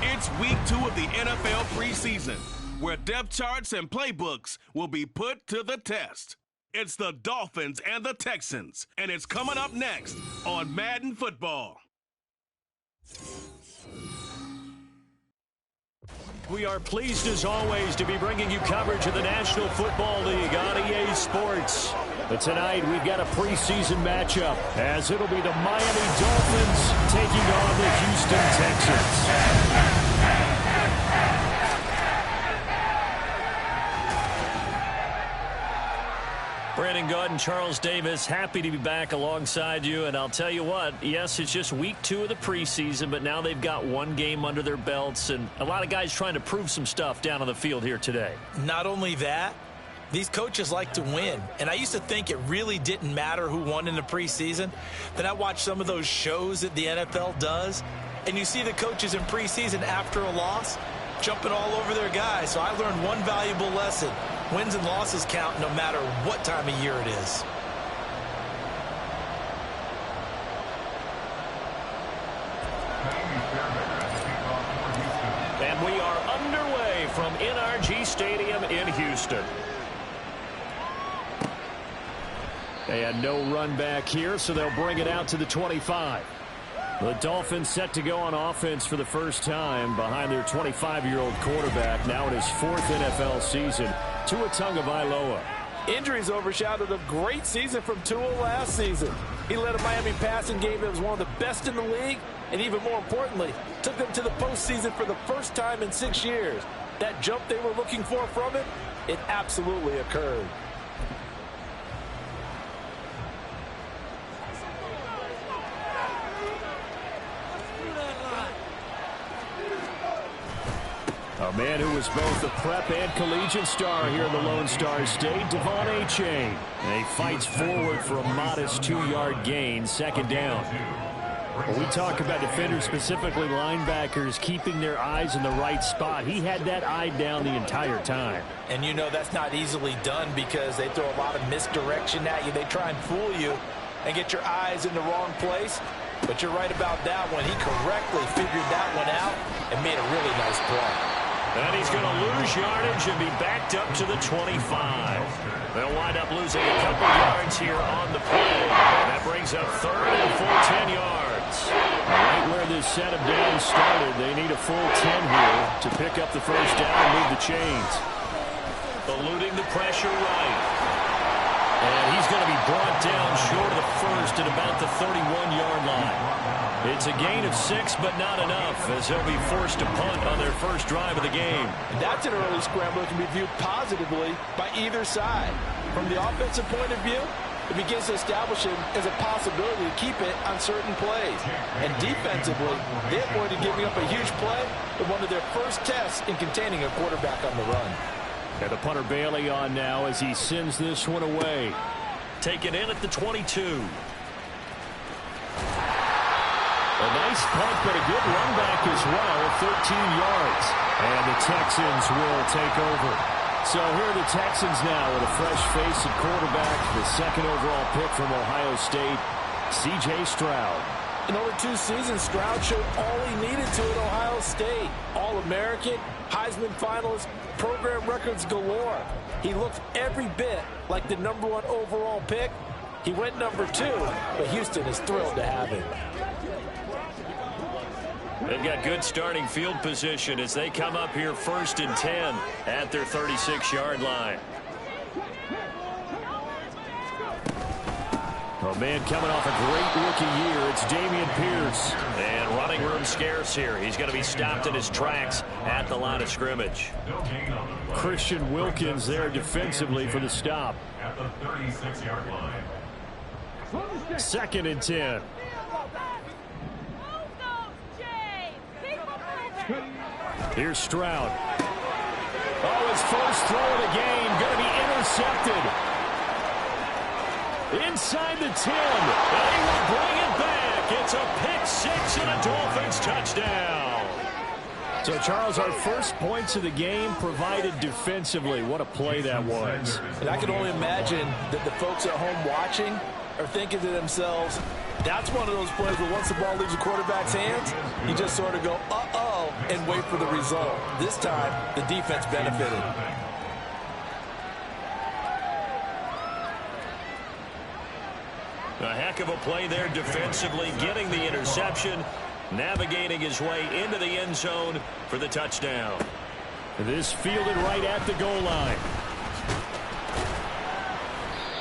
It's week 2 of the NFL preseason, where depth charts and playbooks will be put to the test. It's the Dolphins and the Texans, and it's coming up next on Madden Football. We are pleased, as always, to be bringing you coverage of the National Football League on EA Sports. But tonight, we've got a preseason matchup, as it'll be the Miami Dolphins taking on the Houston Texans. Brandon Gaud and Charles Davis, happy to be back alongside you. And I'll tell you what, yes, it's just week 2 of the preseason, but now they've got one game under their belts, and a lot of guys trying to prove some stuff down on the field here today. Not only that, these coaches like to win. And I used to think it really didn't matter who won in the preseason. Then I watched some of those shows that the NFL does, and you see the coaches in preseason after a loss jumping all over their guys. So I learned one valuable lesson. Wins and losses count no matter what time of year it is. And we are underway from NRG Stadium in Houston. And no run back here, so they'll bring it out to the 25. The Dolphins set to go on offense for the first time behind their 25-year-old quarterback, now in his 4th NFL season, Tua Tagovailoa. Injuries overshadowed a great season from Tua last season. He led a Miami passing game that was one of the best in the league, and even more importantly, took them to the postseason for the first time in 6 years. That jump they were looking for from him, it absolutely occurred. A man who was both a prep and collegiate star here in the Lone Star State, Devon Achane. And he fights forward for a modest 2-yard gain, second down. When we talk about defenders, specifically linebackers, keeping their eyes in the right spot, he had that eye down the entire time. And you know that's not easily done because they throw a lot of misdirection at you. They try and fool you and get your eyes in the wrong place. But you're right about that one. He correctly figured that one out and made a really nice play. And he's going to lose yardage and be backed up to the 25. They'll wind up losing a couple yards here on the play. And that brings up 3rd and a full 10 yards. Right where this set of downs started, they need a full 10 here to pick up the first down and move the chains. Eluding the pressure right. And he's going to be brought down short of the first at about the 31-yard line. It's a gain of 6, but not enough, as they'll be forced to punt on their first drive of the game. That's an early scramble that can be viewed positively by either side. From the offensive point of view, it begins to establish him as a possibility to keep it on certain plays. And defensively, they avoided giving up a huge play in one of their first tests in containing a quarterback on the run. And the punter Bailey on now as he sends this one away. Taken in at the 22. A nice punt, but a good run back as well, 13 yards. And the Texans will take over. So here are the Texans now with a fresh face at quarterback, the 2nd overall pick from Ohio State, C.J. Stroud. In over 2 seasons, Stroud showed all he needed to at Ohio State. All-American, Heisman finalist, program records galore. He looked every bit like the #1 overall pick. He went #2, but Houston is thrilled to have him. They've got good starting field position as they come up here 1st and 10 at their 36-yard line. A man coming off a great rookie year, it's Dameon Pierce. And running room scarce here. He's going to be stopped in his tracks at the line of scrimmage. Christian Wilkins there defensively for the stop. At the 36-yard line. 2nd and 10. Here's Stroud. Oh, his first throw of the game going to be intercepted. Inside the 10. They will bring it back. It's a pick 6 and a Dolphins touchdown. So, Charles, our first points of the game provided defensively. What a play that was. And I can only imagine that the folks at home watching are thinking to themselves, that's one of those plays where once the ball leaves the quarterback's hands, you just sort of go, uh-oh, and wait for the result. This time, the defense benefited. A heck of a play there defensively, getting the interception, navigating his way into the end zone for the touchdown. This fielded right at the goal line.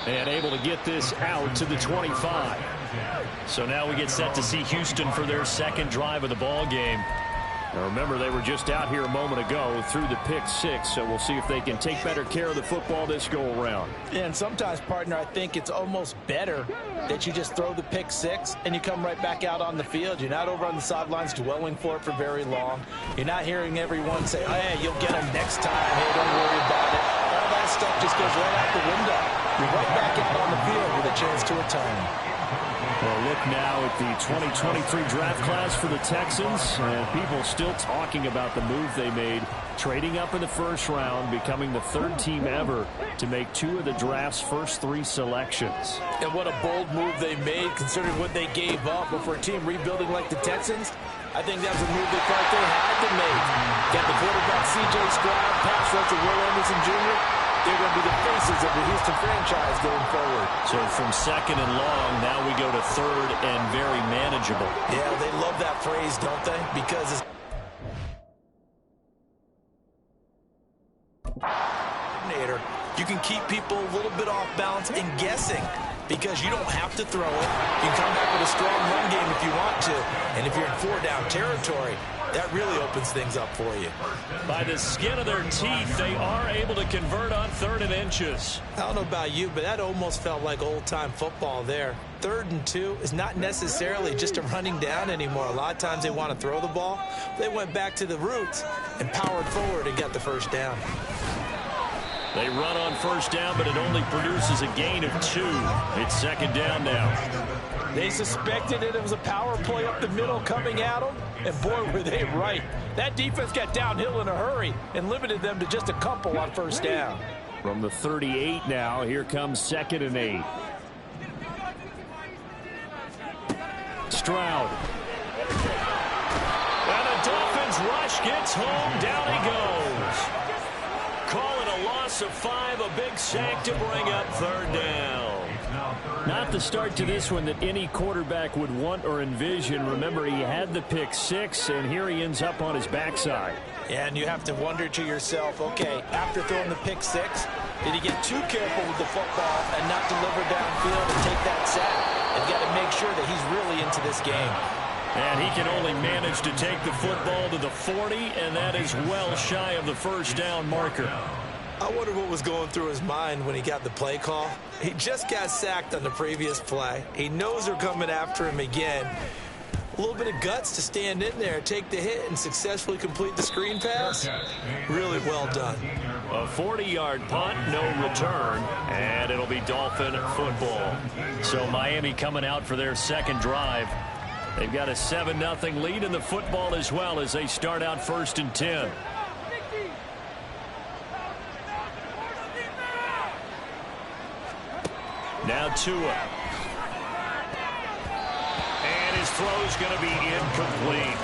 And able to get this out to the 25. So now we get set to see Houston for their second drive of the ball game. Now remember, they were just out here a moment ago through the pick-6, so we'll see if they can take better care of the football this go-around. Yeah, and sometimes, partner, I think it's almost better that you just throw the pick-6 and you come right back out on the field. You're not over on the sidelines dwelling for it for very long. You're not hearing everyone say, oh, hey, you'll get them next time. Hey, don't worry about it. All that stuff just goes right out the window. You're right back out on the field with a chance to atone. Well, look now at the 2023 draft class for the Texans, and people still talking about the move they made, trading up in the first round, becoming the third team ever to make 2 of the draft's first 3 selections. And what a bold move they made, considering what they gave up. But for a team rebuilding like the Texans, I think that's a move they thought they had to make. Got the quarterback C.J. Stroud, pass rusher Will Anderson Jr., they're going to be the faces of the Houston franchise going forward. So from second and long, now we go to third and very manageable. Yeah, they love that phrase, don't they? Because it's coordinator, you can keep people a little bit off balance and guessing because you don't have to throw it. You can come back with a strong run game if you want to. And if you're in 4-down territory, that really opens things up for you. By the skin of their teeth, they are able to convert on 3rd and inches. I don't know about you, but that almost felt like old-time football there. 3rd and 2 is not necessarily just a running down anymore. A lot of times they want to throw the ball. They went back to the roots and powered forward and got the first down. They run on first down, but it only produces a gain of 2. It's second down now. They suspected it was a power play up the middle coming at them, and boy, were they right. That defense got downhill in a hurry and limited them to just a couple on first down. From the 38 now, here comes 2nd and 8. Stroud. And the Dolphins rush gets home. Down he goes. Call it a loss of 5, a big sack to bring up 3rd down. Not the start to this one that any quarterback would want or envision. Remember, he had the pick-6, and here he ends up on his backside. Yeah, and you have to wonder to yourself, okay, after throwing the pick-6, did he get too careful with the football and not deliver downfield and take that sack? They've got to make sure that he's really into this game. And he can only manage to take the football to the 40, and that is well shy of the first down marker. I wonder what was going through his mind when he got the play call. He just got sacked on the previous play. He knows they're coming after him again. A little bit of guts to stand in there, take the hit, and successfully complete the screen pass. Really well done. A 40-yard punt, no return, and it'll be Dolphin football. So Miami coming out for their second drive. They've got a 7-0 lead in the football as well as they start out 1st and 10. Now Tua. And his throw's going to be incomplete.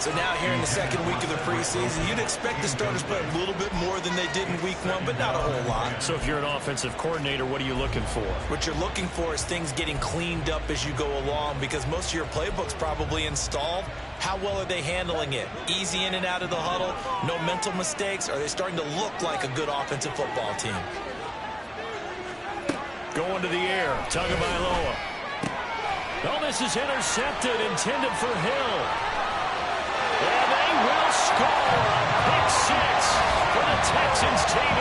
So now here in the second week of the preseason, you'd expect the starters to play a little bit more than they did in week 1, but not a whole lot. So if you're an offensive coordinator, what are you looking for? What you're looking for is things getting cleaned up as you go along because most of your playbook's probably installed. How well are they handling it? Easy in and out of the huddle, no mental mistakes? Are they starting to look like a good offensive football team? Going to the air, Tagovailoa. Oh, this is intercepted, intended for Hill. And they will score a pick-6 for the Texans TV.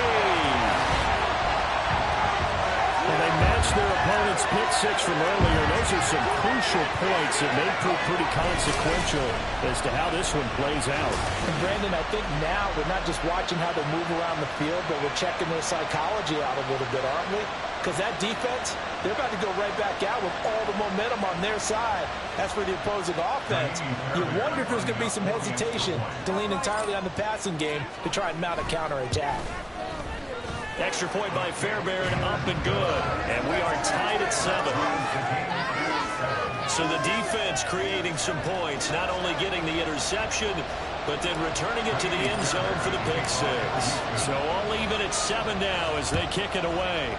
Well, they matched their opponent's pick-6 from earlier. Those are some crucial points that may prove pretty consequential as to how this one plays out. And Brandon, I think now we're not just watching how they move around the field, but we're checking their psychology out a little bit, aren't we? because that defense, they're about to go right back out with all the momentum on their side. As for the opposing offense, you wonder if there's going to be some hesitation to lean entirely on the passing game to try and mount a counterattack. Extra point by Fairbairn, up and good. And we are tied at 7. So the defense creating some points, not only getting the interception, but then returning it to the end zone for the pick 6. So all even at 7 now as they kick it away.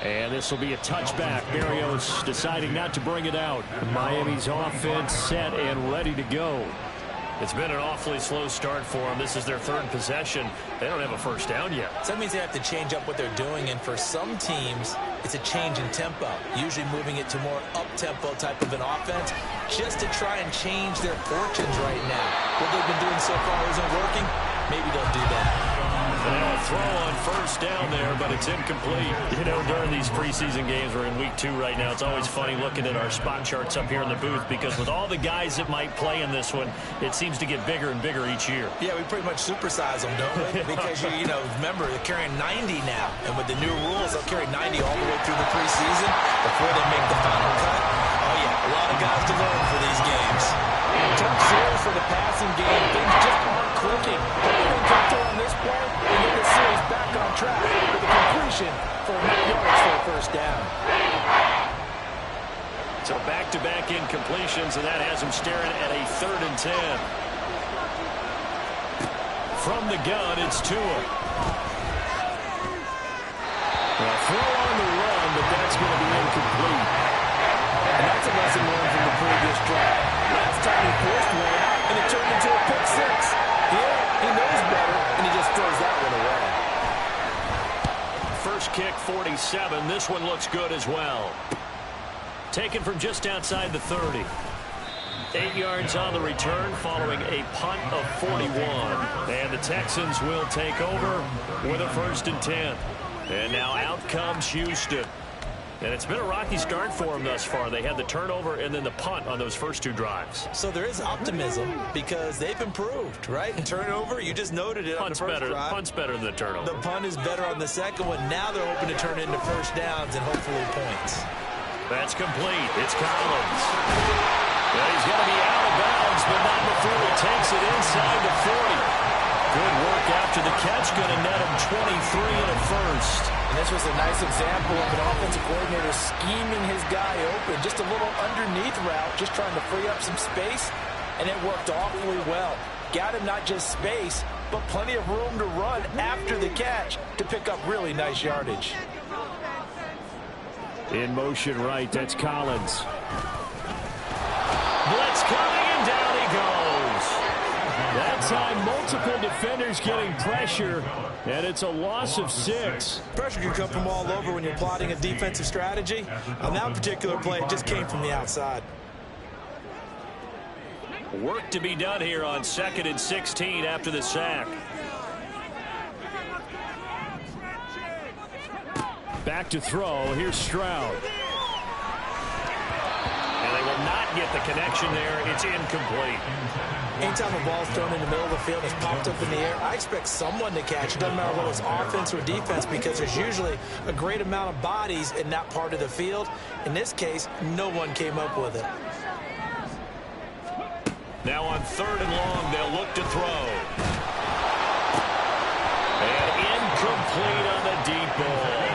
And this will be a touchback. Berrios deciding not to bring it out. Miami's offense set and ready to go. It's been an awfully slow start for them. This is their 3rd possession. They don't have a first down yet. So that means they have to change up what they're doing, and for some teams, it's a change in tempo, usually moving it to more up-tempo type of an offense, just to try and change their fortunes right now. What they've been doing so far isn't working. Maybe they'll do that. And now a throw on first down there, but it's incomplete. You know, during these preseason games, we're in week 2 right now. It's always funny looking at our spot charts up here in the booth because with all the guys that might play in this one, it seems to get bigger and bigger each year. Yeah, we pretty much supersize them, don't we? Because, you know, remember, they're carrying 90 now. And with the new rules, they'll carry 90 all the way through the preseason before they make the final cut. Oh, yeah, a lot of guys to learn for these games. Tough series for the passing game. Things just aren't clicking. Everything come through on this play and get the series back on track with a completion for 9 yards for a first down. So back-to-back incompletions, and that has them staring at a 3rd and 10. From the gun, it's Tua. Well, throw on the run, but that's going to be incomplete. And that's a lesson learned from the previous drive. Last time he forced one, and it turned into a pick 6. Yeah, he knows better, and he just throws that one away. First kick, 47. This one looks good as well. Taken from just outside the 30. 8 yards on the return following a punt of 41. And the Texans will take over with a 1st and 10. And now out comes Houston. And it's been a rocky start for them thus far. They had the turnover and then the punt on those first 2 drives. So there is optimism because they've improved, right? And turnover, you just noted it on the first drive. Punt's better than the turnover. The punt is better on the second one. Now they're hoping to turn it into first downs and hopefully points. That's complete. It's Collins. Well, he's going to be out of bounds, but not before he takes it inside the 40. Good work after the catch. Going to net him 23 and a first. And this was a nice example of an offensive coordinator scheming his guy open. Just a little underneath route, just trying to free up some space, and it worked awfully well. Got him not just space, but plenty of room to run after the catch to pick up really nice yardage. In motion right, that's Collins. Blitz coming, and down he goes. That time, multiple defenders getting pressure, and it's a loss of 6. Pressure can come from all over when you're plotting a defensive strategy. On that particular play, it just came from the outside. Work to be done here on 2nd and 16 after the sack. Back to throw. Here's Stroud. And they will not get the connection there. It's incomplete. Anytime a ball's thrown in the middle of the field, it's popped up in the air, I expect someone to catch it. Doesn't matter whether it's offense or defense because there's usually a great amount of bodies in that part of the field. In this case, no one came up with it. Now on 3rd and long, they'll look to throw. And incomplete on the deep ball.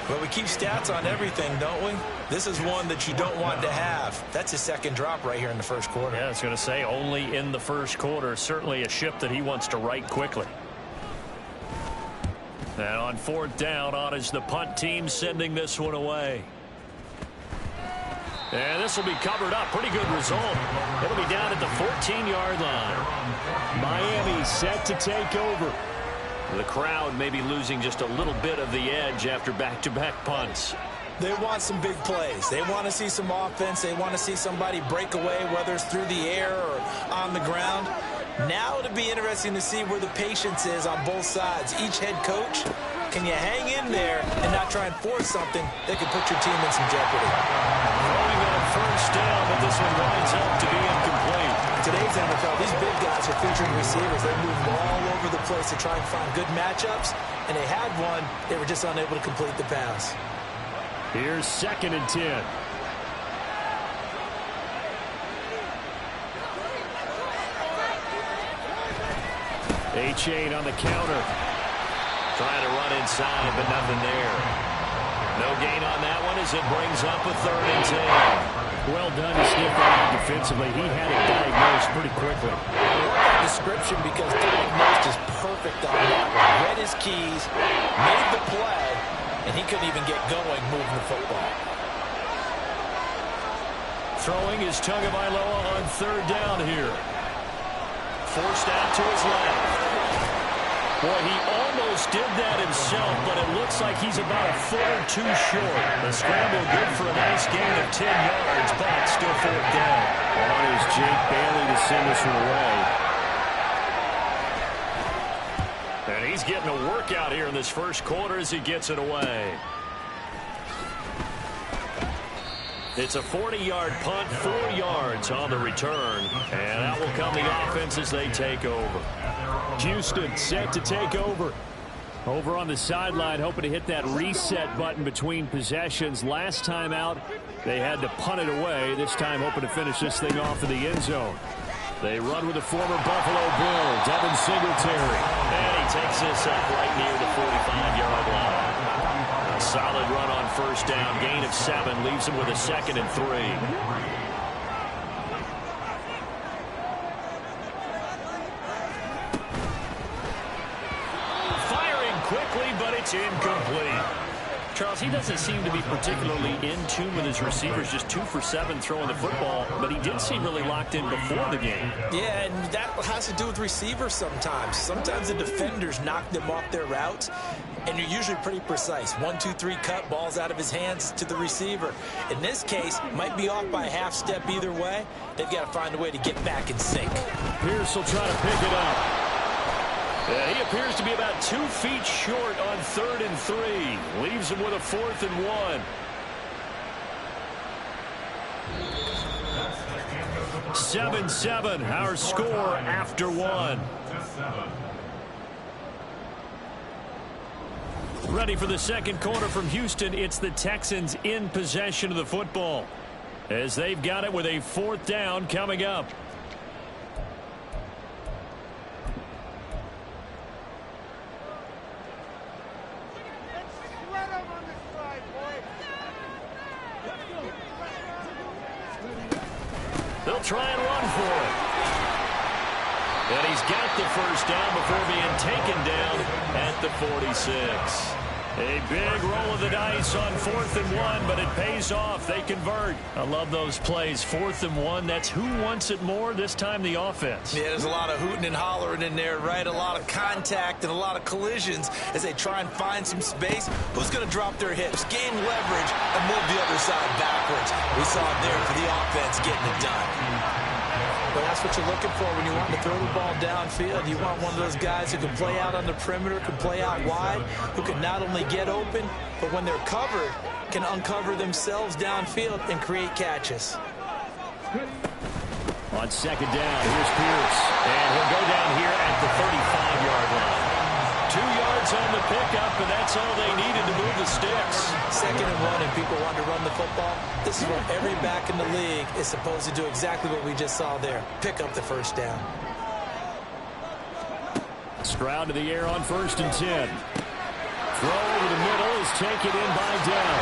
But we keep stats on everything, don't we? This is one that you don't want to have. That's his 2nd drop right here in the first quarter. Yeah, I was going to say only in the first quarter. Certainly a ship that he wants to right quickly. And on 4th down, on is the punt team sending this one away. And this will be covered up. Pretty good result. It'll be down at the 14-yard line. Miami set to take over. The crowd may be losing just a little bit of the edge after back-to-back punts. They want some big plays. They want to see some offense. They want to see somebody break away, whether it's through the air or on the ground. Now it'll be interesting to see where the patience is on both sides. Each head coach, can you hang in there and not try and force something that could put your team in some jeopardy? Throwing on 1st down, but this one winds up to be incomplete. To today's NFL, these big guys are featuring receivers. They move all over the place to try and find good matchups, and they had one. They were just unable to complete the pass. Here's 2nd and 10. A-Chain on the counter. Trying to run inside, but nothing there. No gain on that one as it brings up a 3rd and 10. Well done to sniff that out defensively. He had it diagnosed pretty quickly. I love that description because diagnosed is perfect on that one. Read his keys, made the play, and he couldn't even get going moving the football. Throwing is Tagovailoa on 3rd down here. Forced out to his left. Boy, he almost did that himself, but it looks like he's about a foot or two short. The scramble good for a nice gain of 10 yards, but still 4th down. On is Jake Bailey to send this one away. And he's getting a workout here in this first quarter as he gets it away. It's a 40-yard punt, 4 yards on the return, and that will come the offense as they take over. Houston set to take over. Over on the sideline, hoping to hit that reset button between possessions. Last time out, they had to punt it away. This time, hoping to finish this thing off in the end zone. They run with the former Buffalo Bill, Devin Singletary. And he takes this up right near the 45-yard line. A solid run on 1st down. Gain of 7 leaves him with a 2nd and 3. Quickly, but it's incomplete. Charles, he doesn't seem to be particularly in tune with his receivers, just 2 for 7 throwing the football, but he did seem really locked in before the game. Yeah, and that has to do with receivers sometimes. Sometimes the defenders knock them off their routes, and you're usually pretty precise. 1, 2, 3 cut, balls out of his hands to the receiver. In this case, might be off by a half step either way. They've got to find a way to get back in sync. Pierce will try to pick it up. Yeah, he appears to be about 2 feet short on 3rd and 3. Leaves him with a 4th and 1. 7-7, our score after 1. Ready for the second quarter from Houston. It's the Texans in possession of the football, as they've got it with a 4th down coming up. They'll try and run for it. And he's got the 1st down before being taken down at the 46. A big roll of the dice on 4th and 1, but it pays off. They convert. I love those plays. 4th and 1, that's who wants it more, this time the offense. Yeah, there's a lot of hooting and hollering in there, right? A lot of contact and a lot of collisions as they try and find some space. Who's going to drop their hips, gain leverage, and move the other side backwards? We saw it there for the offense getting it done. But that's what you're looking for when you want to throw the ball downfield. You want one of those guys who can play out on the perimeter, can play out wide, who can not only get open, but when they're covered, can uncover themselves downfield and create catches. On 2nd down, here's Pierce. And he'll go down here at the 35-yard line. 2 yards on the pickup, and that's all they needed to move the sticks. 2nd and 1, and people want to run the football. This is what every back in the league is supposed to do, exactly what we just saw there. Pick up the 1st down. Stroud to the air on 1st and 10. Throw over the middle is taken in by Dell.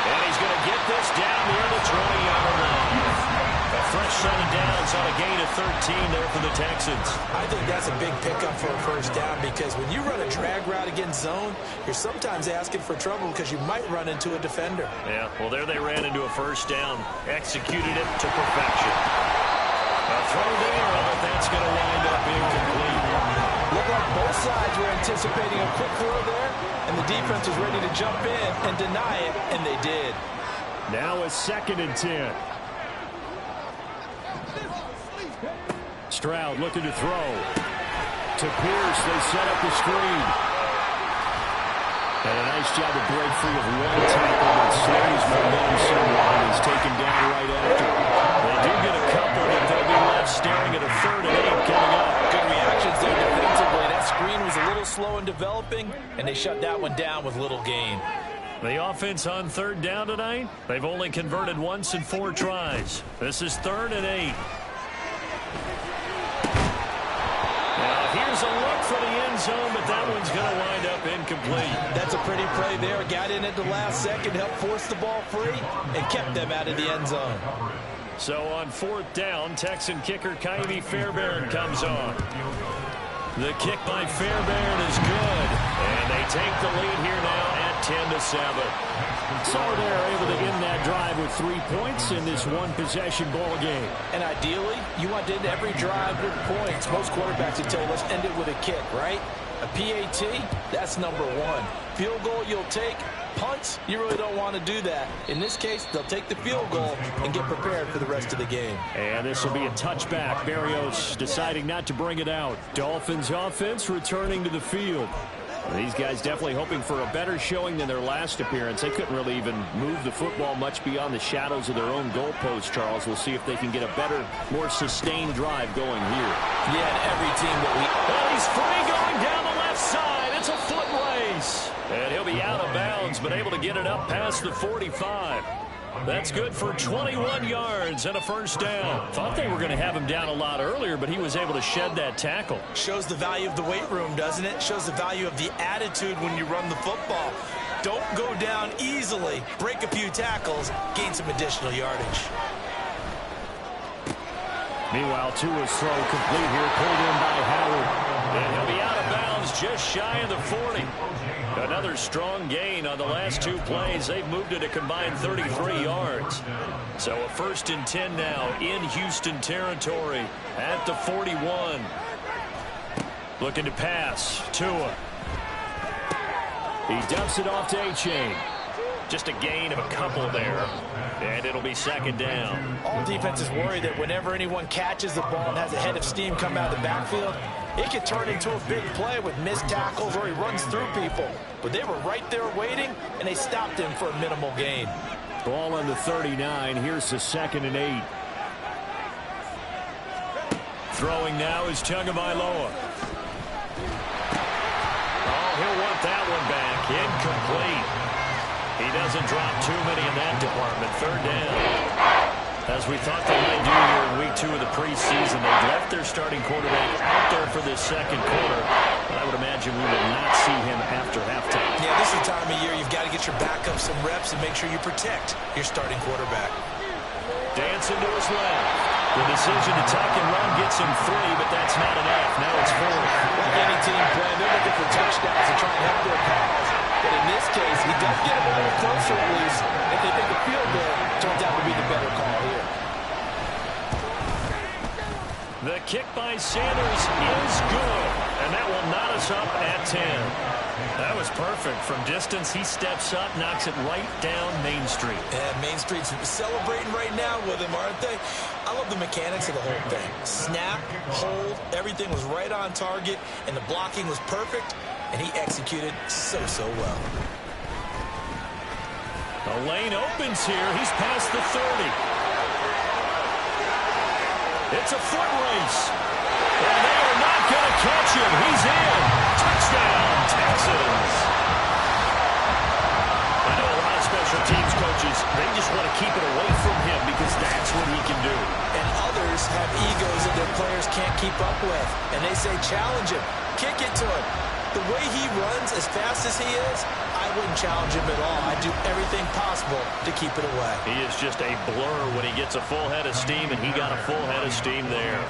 And he's going to get this down near the 20-yard line. A fresh set of downs on a gain of 13 there for the Texans. I think that's a big pickup for a 1st down because when you run a drag route against zone, you're sometimes asking for trouble because you might run into a defender. Yeah, well, there they ran into a 1st down. Executed it to perfection. A throw there, but that's going to wind up incomplete. Looked like both sides were anticipating a quick throw there, and the defense was ready to jump in and deny it, and they did. Now a 2nd and 10. Stroud looking to throw. To Pierce, they set up the screen. And a nice job to break free of one tackle that slows momentum somewhat and is taken down right after. They do get a couple, but they'll be left staring at a 3rd and 8 coming up. Good reactions there defensively. That screen was a little slow in developing, and they shut that one down with little gain. The offense on 3rd down tonight, they've only converted once in 4 tries. This is 3rd and 8. Now here's a look for the end zone, but that one's going to wind up incomplete. That's a pretty play there. Got in at the last second, helped force the ball free, and kept them out of the end zone. So on 4th down, Texan kicker Kaimi Fairbairn comes on. The kick by Fairbairn is good, and they take the lead here now at 10-7. So they're able to end that drive with 3 points in this one-possession ball game. And ideally, you want to end every drive with points. Most quarterbacks would tell you, let's end it with a kick, right? A PAT, that's number 1. Field goal you'll take. Punts, you really don't want to do that. In this case, they'll take the field goal and get prepared for the rest of the game. And this will be a touchback. Berrios deciding not to bring it out. Dolphins offense returning to the field. These guys definitely hoping for a better showing than their last appearance. They couldn't really even move the football much beyond the shadows of their own goalpost, Charles. We'll see if they can get a better, more sustained drive going here. Yeah, and every team that Well, he's free going down the left side. It's a foot race. And he'll be out of bounds, but able to get it up past the 45. That's good for 21 yards and a 1st down. Thought they were going to have him down a lot earlier, but he was able to shed that tackle. Shows the value of the weight room, doesn't it? Shows the value of the attitude when you run the football. Don't go down easily. Break a few tackles, gain some additional yardage. Meanwhile, Tua's throw complete here, pulled in by Howard. And he'll be out of bounds just shy of the 40. Another strong gain on the last 2 plays. They've moved it a combined 33 yards. So a 1st and 10 now in Houston territory at the 41. Looking to pass. Tua. He dumps it off to A-Chain. Just a gain of a couple there. And it'll be 2nd down. all defenses worry that whenever anyone catches the ball and has a head of steam come out of the backfield, it can turn into a big play with missed tackles or he runs through people. But they were right there waiting, and they stopped him for a minimal gain. Ball on the 39. Here's the 2nd and 8. Throwing now is Tagovailoa. Oh, he'll want that one back. Incomplete. He doesn't drop too many in that department. 3rd down. As we thought they might do here in week 2 of the preseason, they've left their starting quarterback out there for this 2nd quarter. But I would imagine we will not see him after halftime. Yeah, this is the time of year you've got to get your backup some reps and make sure you protect your starting quarterback. Dancing to his left. The decision to tuck and run gets him 3, but that's not enough. Now it's 4. Like any team playing, they're looking for touchdowns to try and help their pals. But in this case, he does get him a little closer at least. If they think a field goal turns out to be the better call here. The kick by Sanders is good, and that will knot us up at 10. That was perfect. From distance, he steps up, knocks it right down Main Street. And Main Street's celebrating right now with him, aren't they? I love the mechanics of the whole thing. Snap, hold, everything was right on target, and the blocking was perfect, and he executed so well. The lane opens here. He's past the 30. It's a foot race. And they are not going to catch him. He's in. Touchdown, Texans. I know a lot of special teams coaches, they just want to keep it away from him because that's what he can do. And others have egos that their players can't keep up with. And they say, challenge him. Kick it to him. The way he runs as fast as he is, I wouldn't challenge him at all. I'd do everything possible to keep it away. He is just a blur when he gets a full head of steam, and he got a full head of steam there.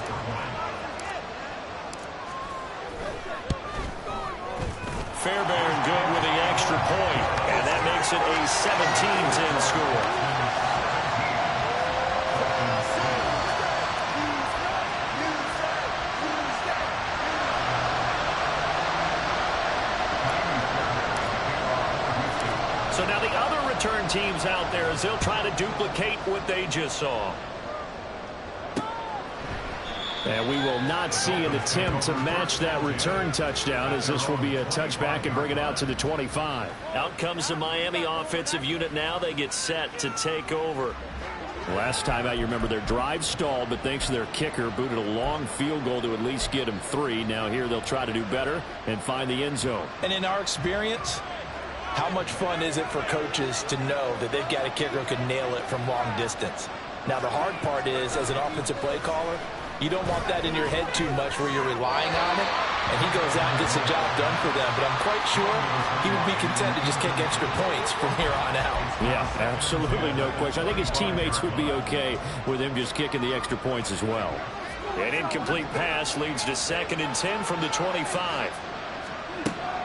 Fairbairn good with the extra point, and that makes it a 17-10 score. So now the other return teams out there as they'll try to duplicate what they just saw. And we will not see an attempt to match that return touchdown, as this will be a touchback and bring it out to the 25. Out comes the Miami offensive unit now. They get set to take over. Last time out, you remember their drive stalled, but thanks to their kicker, booted a long field goal to at least get them 3. Now here they'll try to do better and find the end zone. And in our experience, how much fun is it for coaches to know that they've got a kicker who can nail it from long distance? Now the hard part is, as an offensive play caller, you don't want that in your head too much where you're relying on it, and he goes out and gets the job done for them. But I'm quite sure he would be content to just kick extra points from here on out. Yeah, absolutely no question. I think his teammates would be okay with him just kicking the extra points as well. An incomplete pass leads to 2nd and 10 from the 25.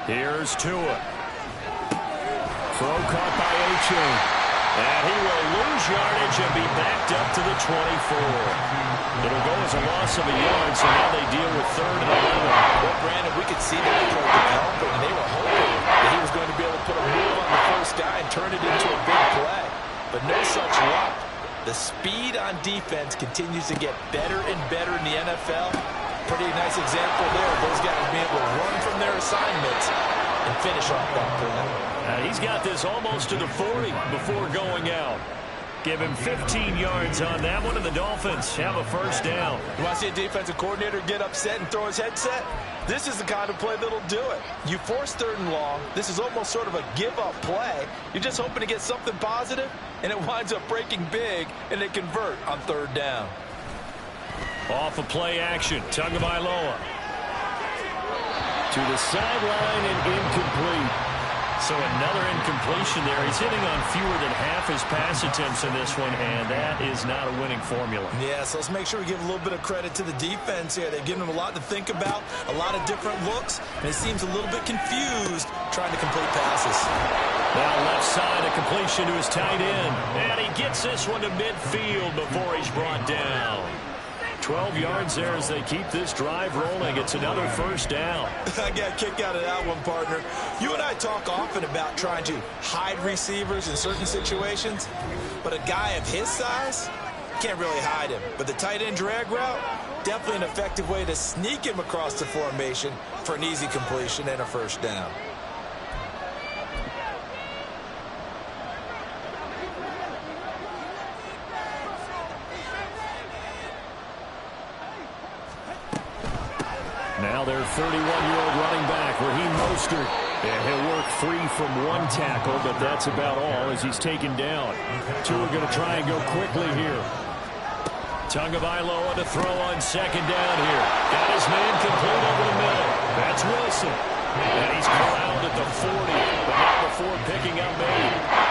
Here's Tua. Throw caught by Ocho. And he will lose yardage and be backed up to the 24. It'll go as a loss of a yard, so now they deal with 3rd and 11. Well, Brandon, we could see that approach developing, and they were hoping that he was going to be able to put a move on the first guy and turn it into a big play. But no such luck. The speed on defense continues to get better and better in the NFL. Pretty nice example there of those guys being able to run from their assignments and finish off that play. He's got this almost to the 40 before going out. Give him 15 yards on that one, and the Dolphins have a first down. You want to see a defensive coordinator get upset and throw his headset? This is the kind of play that'll do it. You force 3rd and long. This is almost sort of a give-up play. You're just hoping to get something positive, and it winds up breaking big, and they convert on 3rd down. Off of play action, Tagovailoa. To the sideline and incomplete. So another incompletion there. He's hitting on fewer than half his pass attempts in this one, and that is not a winning formula. Yeah, so let's make sure we give a little bit of credit to the defense here. They've given him a lot to think about, a lot of different looks, and it seems a little bit confused trying to complete passes. Now left side, a completion to his tight end, and he gets this one to midfield before he's brought down. 12 yards there as they keep this drive rolling. It's another first down. I got a kick out of that one, partner. You and I talk often about trying to hide receivers in certain situations, but a guy of his size, can't really hide him. But the tight end drag route, definitely an effective way to sneak him across the formation for an easy completion and a first down. Now their 31-year-old running back, Raheem Mostert. And he'll work free from one tackle, but that's about all as he's taken down. Two are going to try and go quickly here. Tagovailoa to throw on 2nd down here. Got his man complete over the middle. That's Wilson. And he's corralled at the 40, but not before picking up 8.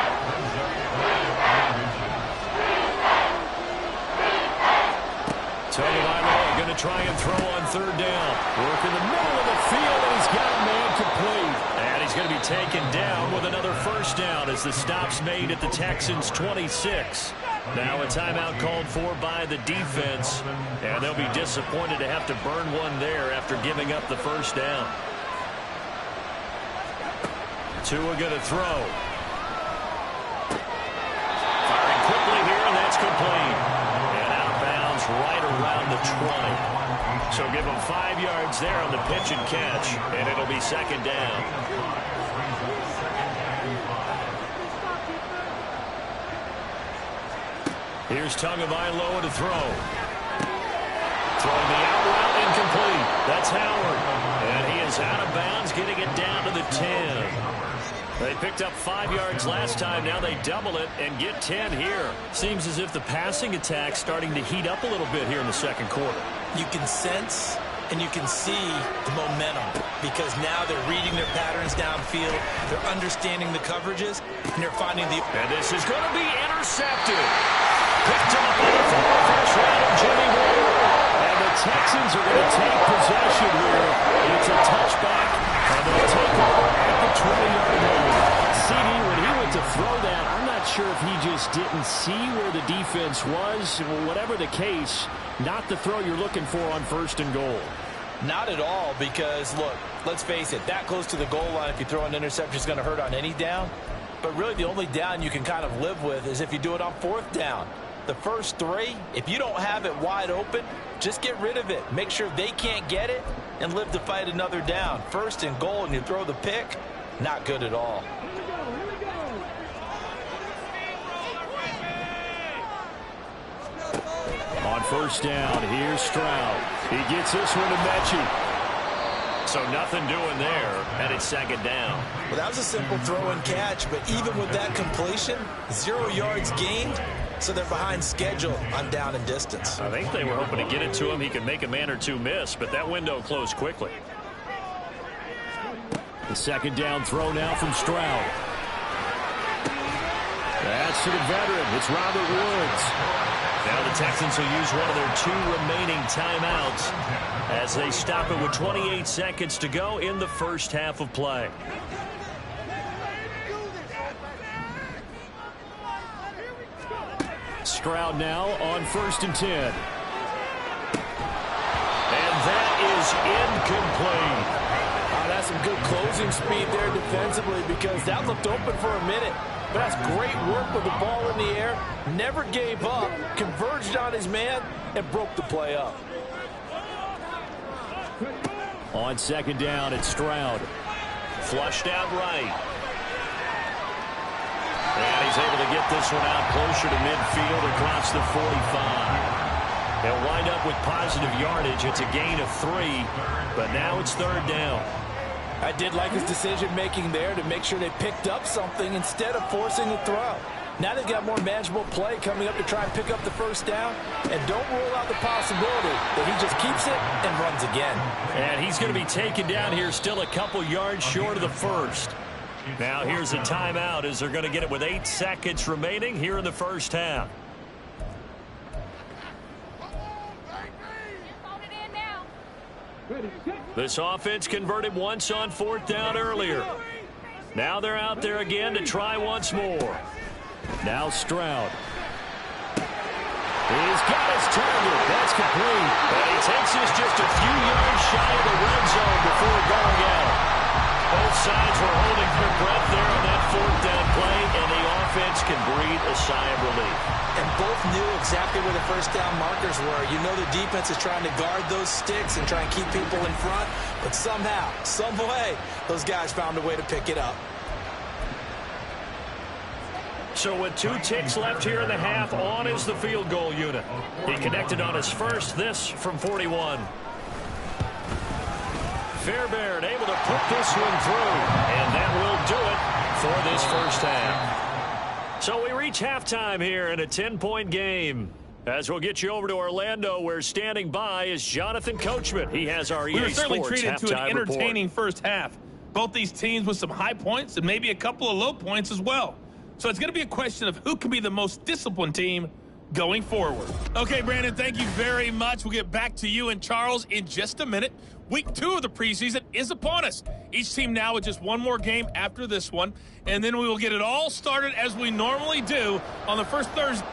Tagovailoa going to try and throw on 3rd down. Work in the middle of the field, and he's got a man complete. And he's going to be taken down with another first down as the stop's made at the Texans' 26. Now a timeout called for by the defense, and they'll be disappointed to have to burn one there after giving up the first down. Tua going to throw. Firing quickly here, and that's complete. Right around the 20. So give him 5 yards there on the pitch and catch, and it'll be 2nd down. Here's Tagovailoa to throw. Throwing the out route, incomplete. That's Howard. And he is out of bounds, getting it down to the 10. They picked up 5 yards last time. Now they double it and get 10 here. Seems as if the passing attack's starting to heat up a little bit here in the 2nd quarter. You can sense and you can see the momentum because now they're reading their patterns downfield. They're understanding the coverages, and they're finding the... And this is going to be intercepted. Picked up on the first round of Jimmy Ward. And the Texans are going to take possession here. It's a touchback, and they'll take over at the 20-yard line. CD, when he went to throw that, I'm not sure if he just didn't see where the defense was. Whatever the case, not the throw you're looking for on 1st and goal. Not at all, because, look, let's face it, that close to the goal line, if you throw an interception, is going to hurt on any down. But really, the only down you can kind of live with is if you do it on 4th down. The first 3, if you don't have it wide open, just get rid of it. Make sure they can't get it and live to fight another down. 1st and goal, and you throw the pick, not good at all. first down. Here's Stroud. He gets this one to Mechie. So nothing doing there, and it's second down. Well, that was a simple throw and catch, but even with that completion, 0 yards gained, so they're behind schedule on down and distance. I think they were hoping to get it to him. He could make a man or two miss, but that window closed quickly. The second down throw now from Stroud. That's to the veteran. It's Robert Woods. Now the Texans will use one of their 2 remaining timeouts as they stop it with 28 seconds to go in the first half of play. Stroud now on 1st and 10. And that is incomplete. That's some good closing speed there defensively because that looked open for a minute. But that's great work with the ball in the air. Never gave up, converged on his man, and broke the play up. On 2nd down, it's Stroud. Flushed out right. And he's able to get this one out closer to midfield across the 45. They'll wind up with positive yardage. It's a gain of 3, but now it's 3rd down. I did like his decision-making there to make sure they picked up something instead of forcing the throw. Now they've got more manageable play coming up to try and pick up the first down, and don't rule out the possibility that he just keeps it and runs again. And he's going to be taken down here still a couple yards short of the first. Now here's a timeout as they're going to get it with 8 seconds remaining here in the first half. This offense converted once on 4th down earlier. Now they're out there again to try once more. Now Stroud. He's got his target. That's complete. And he takes this just a few yards shy of the red zone before going out. Both sides were holding their breath there on that 4th down play, and the offense can breathe a sigh of relief. And both knew exactly where the first down markers were. You know the defense is trying to guard those sticks and try and keep people in front, but somehow, some way, those guys found a way to pick it up. So with 2 ticks left here in the half, on is the field goal unit. He connected on his first, this from 41. Fairbairn able to put this one through, and that will do it for this first half. So we reach halftime here in a 10-point game. As we'll get you over to Orlando, where standing by is Jonathan Coachman. He has our EA Sports halftime report. We were certainly treated to an entertaining first half. Both these teams with some high points and maybe a couple of low points as well. So it's going to be a question of who can be the most disciplined team going forward. Okay, Brandon, thank you very much. We'll get back to you and Charles in just a minute. Week 2 of the preseason is upon us. Each team now with just one more game after this one, and then we will get it all started as we normally do on the first Thursday.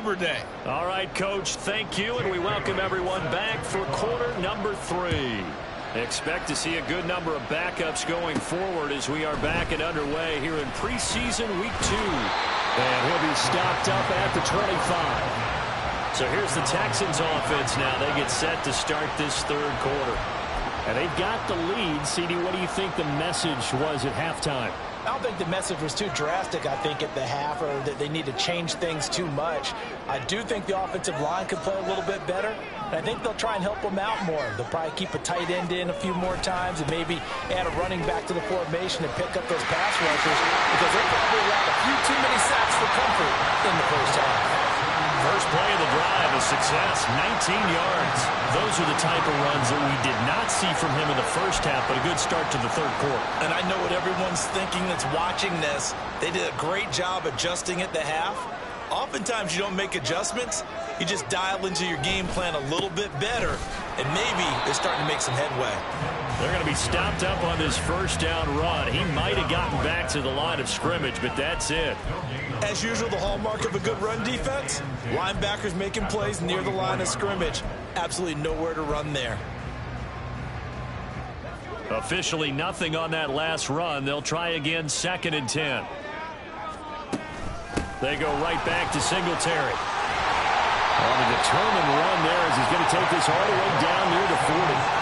Labor Day. All right, Coach, thank you, and we welcome everyone back for quarter number 3. Expect to see a good number of backups going forward as we are back and underway here in preseason week 2. And he'll be stopped up at the 25. So here's the Texans offense now. They get set to start this third quarter. And they've got the lead. CD, what do you think the message was at halftime? I don't think the message was too drastic, I think, at the half, or that they need to change things too much. I do think the offensive line could play a little bit better, and I think they'll try and help them out more. They'll probably keep a tight end in a few more times and maybe add a running back to the formation and pick up those pass rushers, because they probably allowed a few too many sacks for comfort in the first half. First play of the drive, a success, 19 yards. Those are the type of runs that we did not see from him in the first half, but a good start to the third quarter. And I know what everyone's thinking that's watching this. They did a great job adjusting at the half. Oftentimes you don't make adjustments. You just dial into your game plan a little bit better, and maybe they're starting to make some headway. They're going to be stopped up on this first down run. He might have gotten back to the line of scrimmage, but that's it. As usual, the hallmark of a good run defense, linebackers making plays near the line of scrimmage. Absolutely nowhere to run there. Officially nothing on that last run. They'll try again, 2nd and 10. They go right back to Singletary. On a determined run there as he's going to take this all the way down near the 40.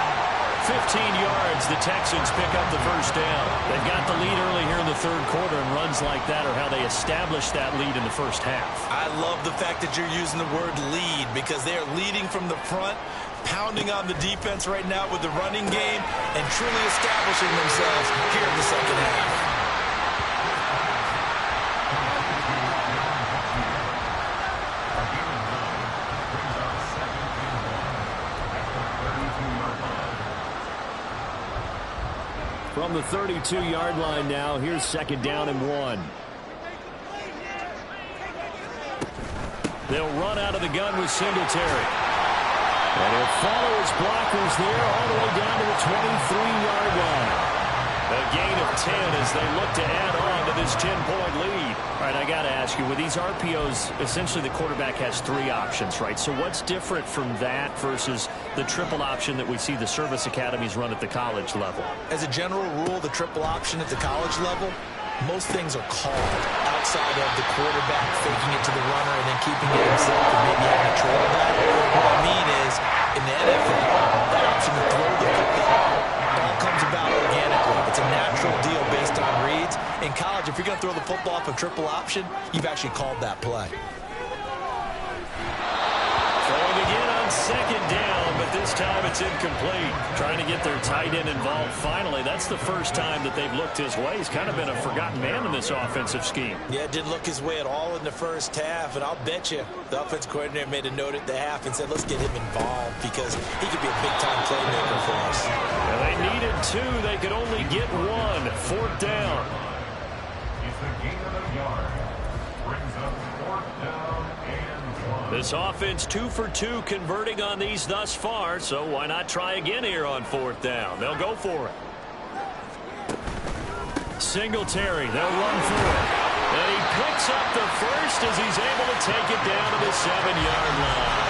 15 yards, the Texans pick up the first down. They've got the lead early here in the third quarter, and runs like that are how they established that lead in the first half. I love the fact that you're using the word lead, because they are leading from the front, pounding on the defense right now with the running game, and truly establishing themselves here in the second half. From the 32-yard line now, here's 2nd down and 1. They'll run out of the gun with Singletary. And he'll follow his blockers there all the way down to the 23-yard line. A gain of 10 as they look to add on to this 10-point lead. All right, I got to ask you, with these RPOs, essentially the quarterback has 3 options, right? So what's different from that versus the triple option that we see the service academies run at the college level? As a general rule, the triple option at the college level, most things are called outside of the quarterback faking it to the runner and then keeping it himself and maybe having a trail back. What I mean is, in the NFL, that option to throw the football all comes about organically. It's a natural deal based on reads. In college, if you're going to throw the football off a triple option, you've actually called that play. Throwing again on 2nd down, but this time it's incomplete. Trying to get their tight end involved finally. That's the first time that they've looked his way. He's kind of been a forgotten man in this offensive scheme. Yeah, it didn't look his way at all in the first half, and I'll bet you the offense coordinator made a note at the half and said, let's get him involved because he could be a big-time playmaker for us. Well, they needed 2. They could only get 1. 4th down. It's the gain of a yard. Brings up 4th down and 1. This offense 2 for 2 converting on these thus far, so why not try again here on 4th down? They'll go for it. Singletary, they'll run for it. And he picks up the first as he's able to take it down to the 7-yard line.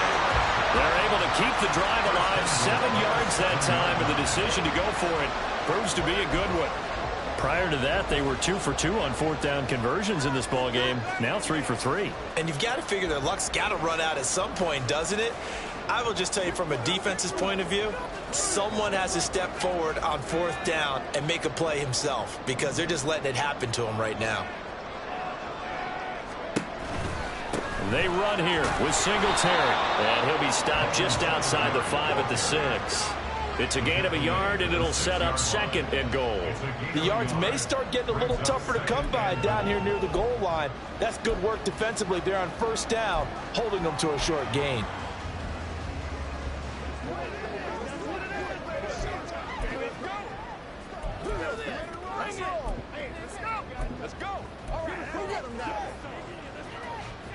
They're able to keep the drive alive, 7 yards that time, and the decision to go for it proves to be a good one. Prior to that, they were 2 for 2 on 4th down conversions in this ball game. Now 3 for 3. And you've got to figure their luck's got to run out at some point, doesn't it? I will just tell you from a defense's point of view, someone has to step forward on 4th down and make a play himself because they're just letting it happen to him right now. They run here with Singletary. And he'll be stopped just outside the 5 at the 6. It's a gain of a yard, and it'll set up 2nd and goal. The yards may start getting a little tougher to come by down here near the goal line. That's good work defensively there on 1st down, holding them to a short gain.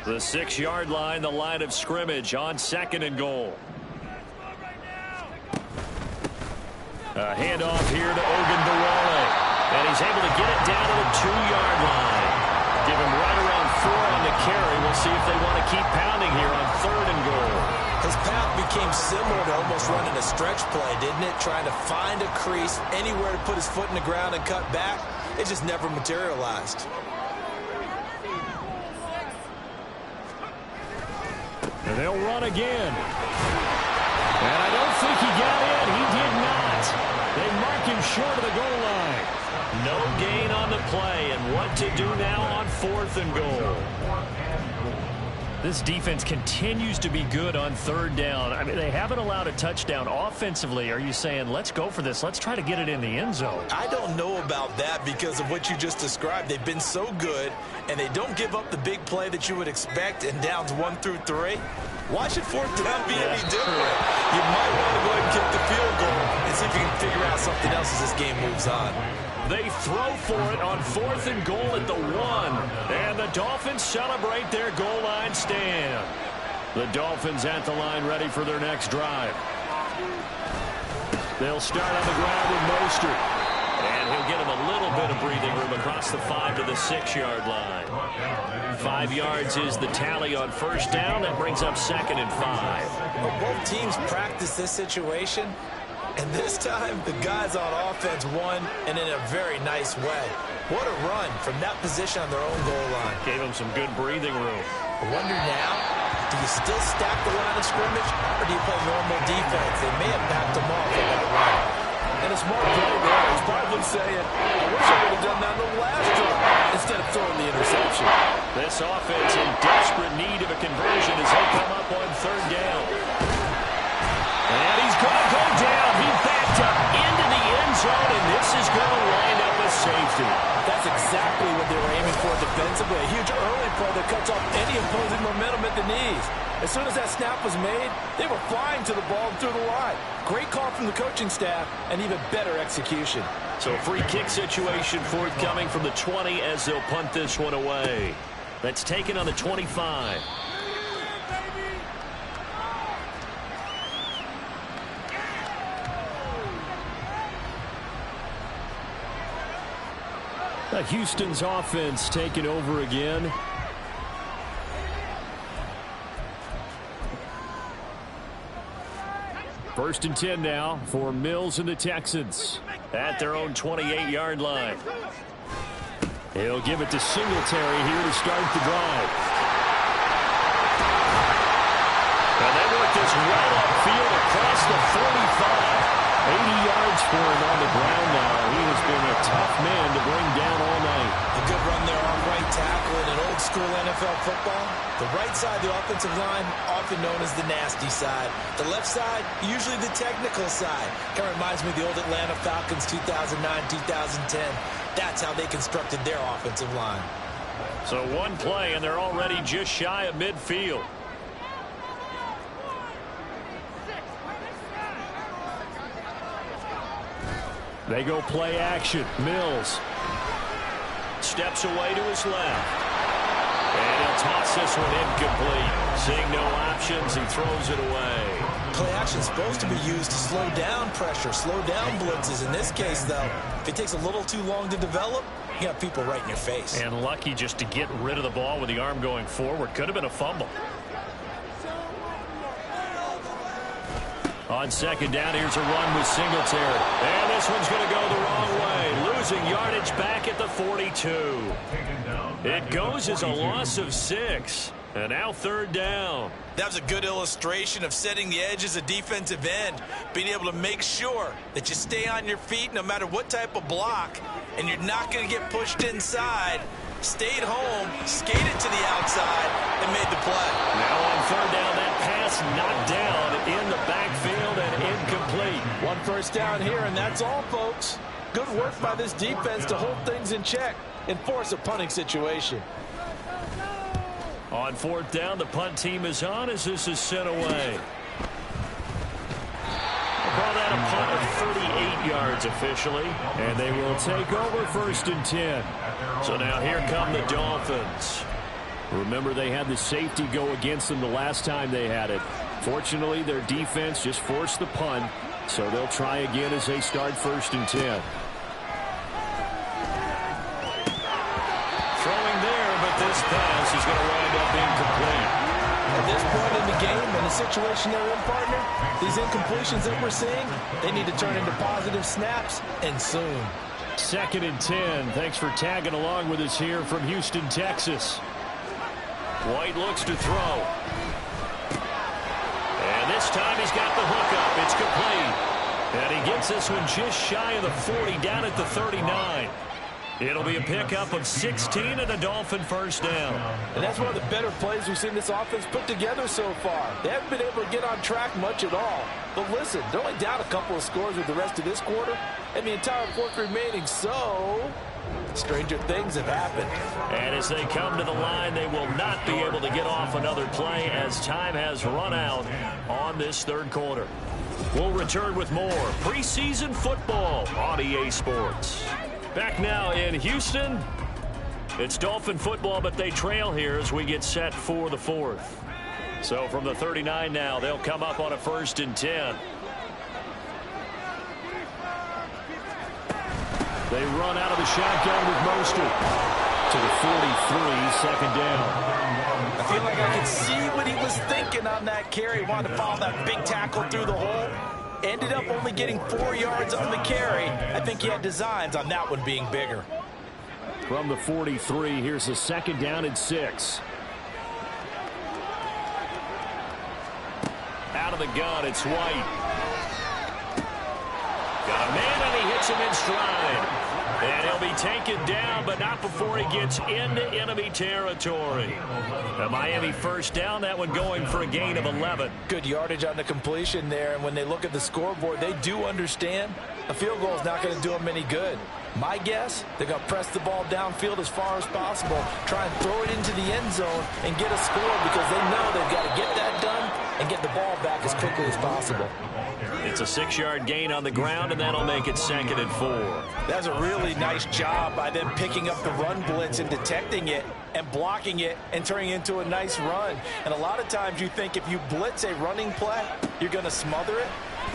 The 6-yard line, the line of scrimmage on 2nd and goal. A handoff here to Ogunbowale. And he's able to get it down to the 2-yard line. Give him right around 4 on the carry. We'll see if they want to keep pounding stretch play, didn't it? Trying to find a crease, anywhere to put his foot in the ground and cut back. It just never materialized. And they'll run again. And I don't think he got in. He did not. They mark him short of the goal line. No gain on the play, and what to do now on 4th and goal. This defense continues to be good on 3rd down. I mean, they haven't allowed a touchdown offensively. Are you saying, let's go for this? Let's try to get it in the end zone. I don't know about that because of what you just described. They've been so good, and they don't give up the big play that you would expect in downs 1 through 3. Why should 4th down be any different? You might want to go ahead and kick the field goal and see if you can figure out something else as this game moves on. They throw for it on 4th and goal at the 1. And the Dolphins celebrate their goal line stand. The Dolphins at the line ready for their next drive. They'll start on the ground with Mostert. And he'll get him a little bit of breathing room across the 5 to the 6-yard line. 5 yards is the tally on 1st down. That brings up 2nd and 5. Well, both teams practice this situation. And this time, the guys on offense won, and in a very nice way. What a run from that position on their own goal line. Gave them some good breathing room. I wonder now, do you still stack the line of scrimmage, or do you play normal defense? They may have backed them off with that run. And a smart play there. He's probably saying, I wish I would have done that in the last drive instead of throwing the interception. This offense in desperate need of a conversion as they come up on 3rd down. And he's going to go down. He backed up into the end zone, and this is going to wind up a safety. That's exactly what they were aiming for defensively. A huge early play that cuts off any opposing momentum at the knees. As soon as that snap was made, they were flying to the ball and through the line. Great call from the coaching staff, and even better execution. So a free kick situation forthcoming from the 20 as they'll punt this one away. That's taken on the 25. Houston's offense taking over again. First and 10 now for Mills and the Texans. At their own 28-yard line. He'll give it to Singletary here to start the drive. And they work this right upfield across the 45. 80 yards for him on the ground now. He has been a tough man to bring down all night. A good run there on right tackle in an old-school NFL football. The right side of the offensive line, often known as the nasty side. The left side, usually the technical side. Kind of reminds me of the old Atlanta Falcons 2009-2010. That's how they constructed their offensive line. So one play, and they're already just shy of midfield. They go play action. Mills steps away to his left. And he'll toss this one incomplete. Seeing no options, he throws it away. Play action is supposed to be used to slow down pressure, slow down blitzes. In this case, though, if it takes a little too long to develop, you got people right in your face. And lucky just to get rid of the ball with the arm going forward. Could have been a fumble. On 2nd down, here's a run with Singletary. And this one's going to go the wrong way. Losing yardage back at the 42. It goes as a loss of 6. And now 3rd down. That was a good illustration of setting the edge as a defensive end. Being able to make sure that you stay on your feet no matter what type of block. And you're not going to get pushed inside. Stayed home, skated to the outside, and made the play. Now on 3rd down, that pass knocked down in the backfield and incomplete. 1 first down here, and that's all, folks. Good work by this defense to hold things in check and force a punting situation. On 4th down, the punt team is on as this is sent away. Call that a punt of 38 yards officially. And they will take over 1st and 10. So now here come the Dolphins. Remember, they had the safety go against them the last time they had it. Fortunately, their defense just forced the punt, so they'll try again as they start 1st and 10. Throwing there, but this pass is going to wind up incomplete. At this point in the game, when situation they're in, partner, these incompletions that we're seeing, they need to turn into positive snaps, and soon. 2nd and 10. Thanks for tagging along with us here from Houston, Texas. White looks to throw. And this time he's got the hook up. It's complete. And he gets this one just shy of the 40, down at the 39. It'll be a pickup of 16 and a Dolphin first down. And that's one of the better plays we've seen this offense put together so far. They haven't been able to get on track much at all. But listen, they're only down a couple of scores with the rest of this quarter and the entire fourth remaining. So, stranger things have happened. And as they come to the line, they will not be able to get off another play as time has run out on this third quarter. We'll return with more preseason football on EA Sports. Back now in Houston. It's Dolphin football, but they trail here as we get set for the fourth. So from the 39 now, they'll come up on a 1st and 10. They run out of the shotgun with Mostert to the 43, 2nd down. I feel like I could see what he was thinking on that carry. Wanted to follow that big tackle through the hole. Ended up only getting 4 yards on the carry. I think he had designs on that one being bigger. From the 43, here's a 2nd down and 6. Out of the gun, it's White. Got a man, and he hits him in stride. And he'll be taken down, but not before he gets into enemy territory. The Miami first down, that one going for a gain of 11. Good yardage on the completion there, and when they look at the scoreboard, they do understand a field goal is not going to do them any good. My guess, they're going to press the ball downfield as far as possible, try and throw it into the end zone and get a score because they know they've got to get that done and get the ball back as quickly as possible. It's a 6-yard gain on the ground, and that'll make it 2nd and 4. That's a really nice job by them picking up the run blitz and detecting it and blocking it and turning it into a nice run. And a lot of times you think if you blitz a running play, you're going to smother it.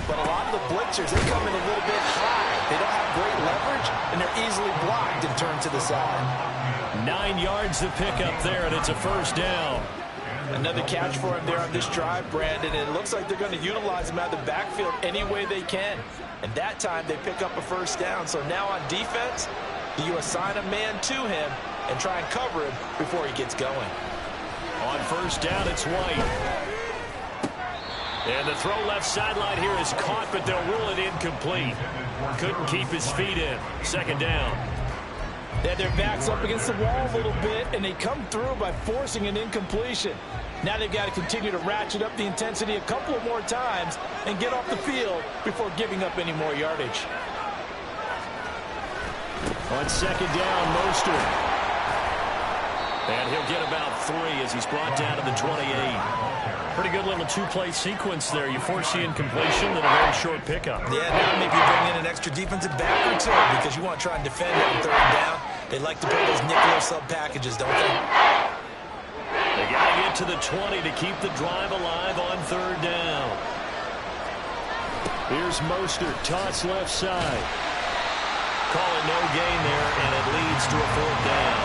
But a lot of the blitzers, they come in a little bit high. They don't have great leverage, and they're easily blocked and turned to the side. 9 yards to pick up there, and it's a 1st down. Another catch for him there on this drive, Brandon, and it looks like they're going to utilize him out of the backfield any way they can. And that time they pick up a 1st down. So now on defense, you assign a man to him and try and cover him before he gets going. On 1st down, it's White. And the throw left sideline here is caught, but they'll rule it incomplete. Couldn't keep his feet in. 2nd down. They had their backs up against the wall a little bit, and they come through by forcing an incompletion. Now they've got to continue to ratchet up the intensity a couple of more times and get off the field before giving up any more yardage. On 2nd down, Mostert. And he'll get about 3 as he's brought down to the 28. Pretty good little 2-play sequence there. You force the incompletion, then a very short pickup. Yeah, now maybe bring in an extra defensive back or two because you want to try and defend on 3rd down. They like to play those nickel sub packages, don't they? They got to get to the 20 to keep the drive alive on 3rd down. Here's Mostert, toss left side. Call it no gain there, and it leads to a 4th down.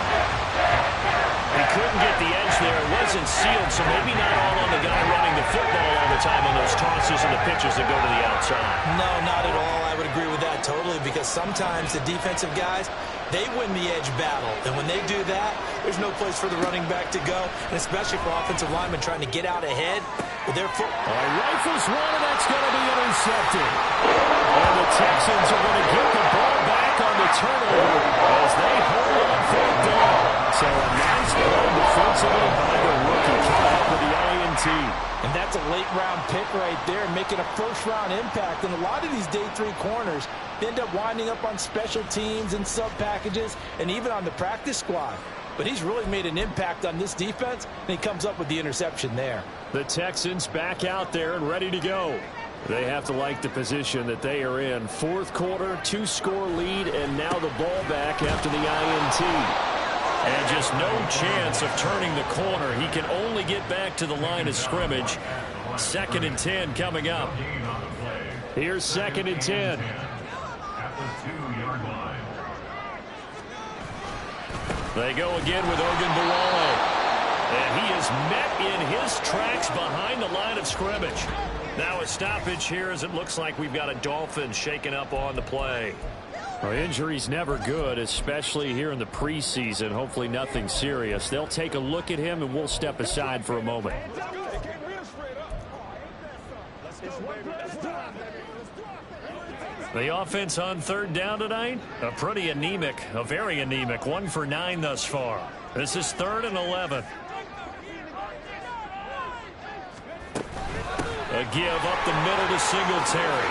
He couldn't get the edge there. It wasn't sealed, so maybe not all on the guy running the football all the time on those tosses and the pitches that go to the outside. No, not at all. I would agree with that totally because sometimes the defensive guys, they win the edge battle. And when they do that, there's no place for the running back to go, and especially for offensive linemen trying to get out ahead with their foot. Rifles one, and that's going to be intercepted. And the Texans are going to get the ball back on the turnover as they hold on 4th down. So a nice play defensively by the rookie coming up with the INT. And that's a late-round pick right there, making a first-round impact. And a lot of these day 3 corners end up winding up on special teams and sub-packages and even on the practice squad. But he's really made an impact on this defense, and he comes up with the interception there. The Texans back out there and ready to go. They have to like the position that they are in. 4th quarter, 2-score lead, and now the ball back after the INT. And just no chance of turning the corner. He can only get back to the line of scrimmage. 2nd and 10 coming up. Here's 2nd and 10. They go again with Ogunbowale. And he is is met in his tracks behind the line of scrimmage. Now a stoppage here as it looks like we've got a Dolphin shaking up on the play. Well, injury's never good, especially here in the preseason. Hopefully nothing serious. They'll take a look at him, and we'll step aside for a moment. The offense on third down tonight, a very anemic. 1 for 9 thus far. This is 3rd and 11. A give up the middle to Singletary.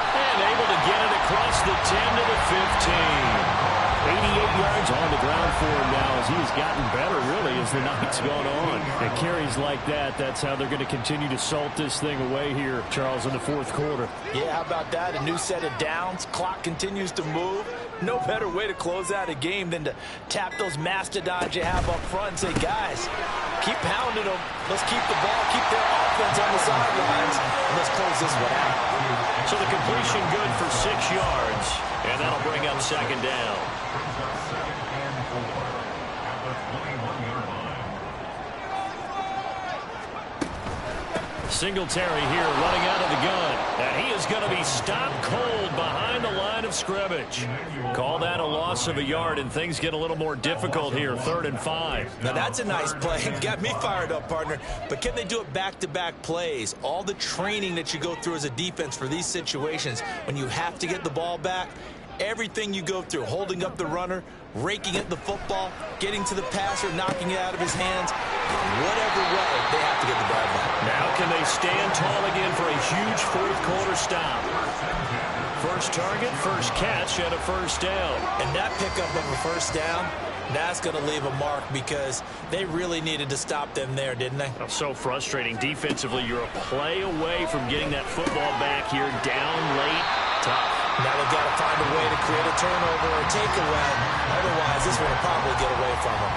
And able to get it across the 10 to the 15. 88 yards on the ground for him now as he has gotten better, really, as the night's gone on. And carries like that, that's how they're going to continue to salt this thing away here, Charles, in the 4th quarter. Yeah, how about that? A new set of downs. Clock continues to move. No better way to close out a game than to tap those mastodons you have up front and say, guys, keep pounding them. Let's keep the ball, keep their offense on the sidelines, and let's close this one out. So the completion good for 6 yards, and that'll bring up 2nd down. Singletary here running out of the gun. And he is going to be stopped cold behind the line of scrimmage. Call that a loss of a yard, and things get a little more difficult here. 3rd and 5. Now that's a nice play. Got me fired up, partner. But can they do it back-to-back plays? All the training that you go through as a defense for these situations, when you have to get the ball back, everything you go through, holding up the runner, raking at the football, getting to the passer, knocking it out of his hands, whatever way, they have to get the ball back. Now can they stand tall again for a huge 4th quarter stop? First target, first catch, and a 1st down. And that pickup of a 1st down, that's going to leave a mark because they really needed to stop them there, didn't they? So frustrating. Defensively, you're a play away from getting that football back here, down late, tough. Now they've got to find a way to create a turnover or a takeaway. Otherwise, this one will probably get away from them.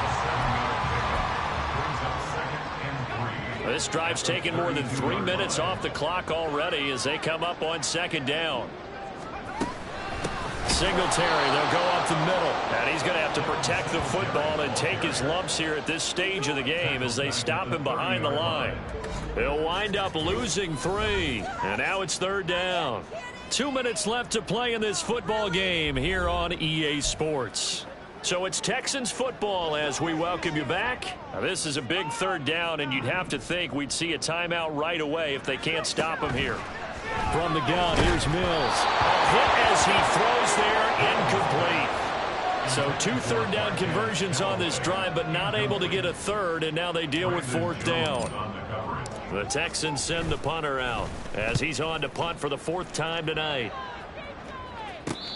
This drive's taken more than 3 minutes off the clock already as they come up on 2nd down. Singletary, they'll go up the middle. And he's going to have to protect the football and take his lumps here at this stage of the game as they stop him behind the line. They'll wind up losing 3. And now it's 3rd down. 2 minutes left to play in this football game here on EA Sports. So it's Texans football as we welcome you back. Now this is a big 3rd down, and you'd have to think we'd see a timeout right away if they can't stop him here. From the gun, here's Mills. Hit as he throws there, incomplete. So 2 3rd down conversions on this drive, but not able to get a 3rd, and now they deal with 4th down. The Texans send the punter out as he's on to punt for the 4th time tonight.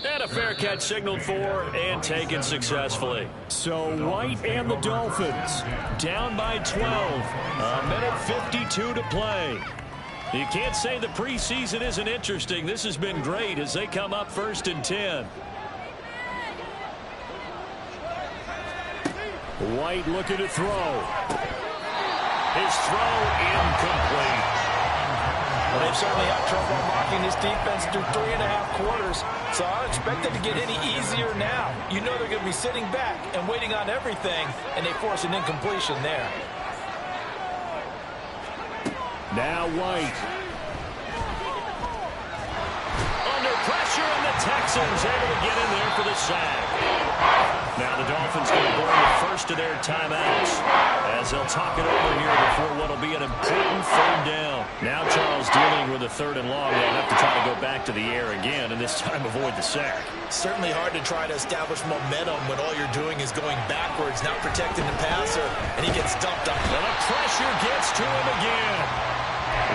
And a fair catch signaled for and taken successfully. So White and the Dolphins down by 12. A minute 52 to play. You can't say the preseason isn't interesting. This has been great as they come up 1st and 10. White looking to throw. His throw incomplete. Well, they've certainly had trouble unlocking this defense through 3.5 quarters, so I don't expect it to get any easier now. You know they're going to be sitting back and waiting on everything, and they force an incompletion there. Now White. Under pressure, and the Texans able to get in there for the sack. Now the Dolphins going to burn the first of their timeouts as they'll talk it over here before what will be an important 3rd down. Now Charles dealing with a 3rd and long. They'll have to try to go back to the air again and this time avoid the sack. Certainly hard to try to establish momentum when all you're doing is going backwards, not protecting the passer, and he gets dumped on. And the pressure gets to him again.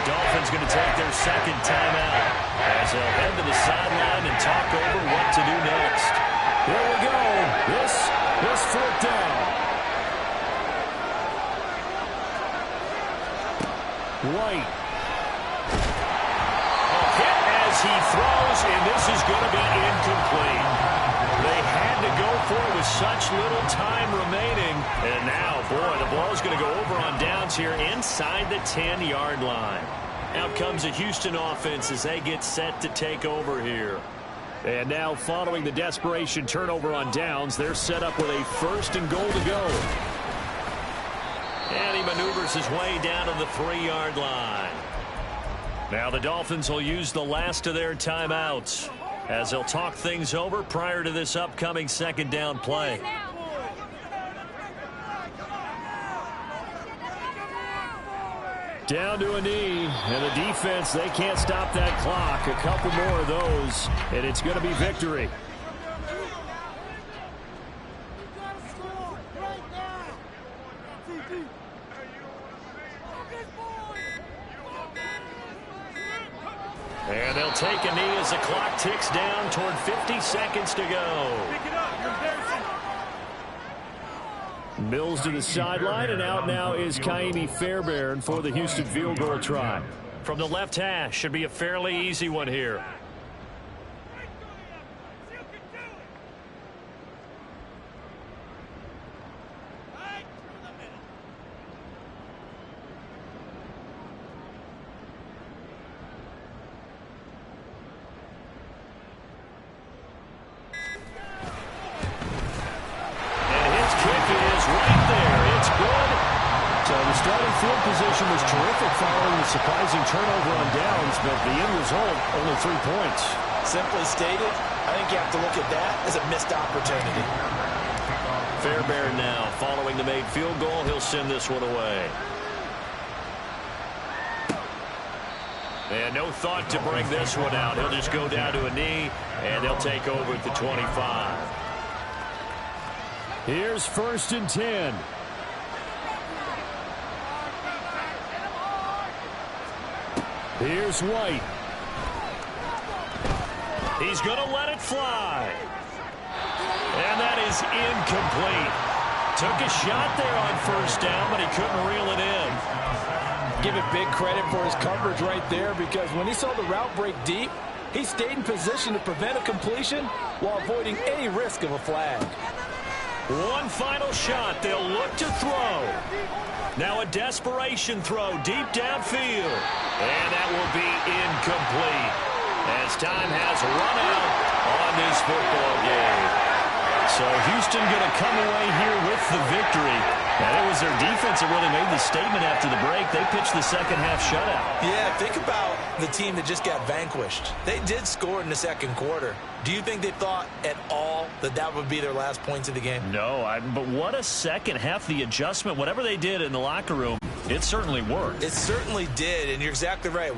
The Dolphins going to take their 2nd timeout as they'll head to the sideline and talk over what to do next. Here we go. This 4th down. White. A hit as he throws, and this is going to be incomplete. They had to go for it with such little time remaining. And now, boy, the ball's going to go over on downs here inside the 10-yard line. Out comes the Houston offense as they get set to take over here. And now, following the desperation turnover on downs, they're set up with a 1st and goal to go. And he maneuvers his way down to the 3-yard line. Now the Dolphins will use the last of their timeouts as they'll talk things over prior to this upcoming second down play. Down to a knee, and the defense, they can't stop that clock. A couple more of those, and it's going to be victory. And they'll take a knee as the clock ticks down toward 50 seconds to go. Mills to the sideline, and out now is Kaimi Fairbairn for the Houston field goal try. From the left hash, should be a fairly easy one here. Position was terrific following the surprising turnover on downs, but the end result, only 3 points. Simply stated, I think you have to look at that as a missed opportunity. Fairbairn now, following the made field goal, he'll send this one away. And no thought to bring this one out. He'll just go down to a knee, and they'll take over at the 25. Here's 1st and 10. Here's White. He's going to let it fly. And that is incomplete. Took a shot there on 1st down, but he couldn't reel it in. Give it big credit for his coverage right there, because when he saw the route break deep, he stayed in position to prevent a completion while avoiding any risk of a flag. One final shot. They'll look to throw. Now a desperation throw deep downfield. And that will be incomplete as time has run out on this football game. So Houston going to come away here with the victory. And it was their defense that really made the statement after the break. They pitched the second half shutout. Yeah, think about the team that just got vanquished. They did score in the second quarter. Do you think they thought at all that that would be their last points of the game? No, but what a second half. The adjustment, whatever they did in the locker room, it certainly worked. It certainly did, and you're exactly right.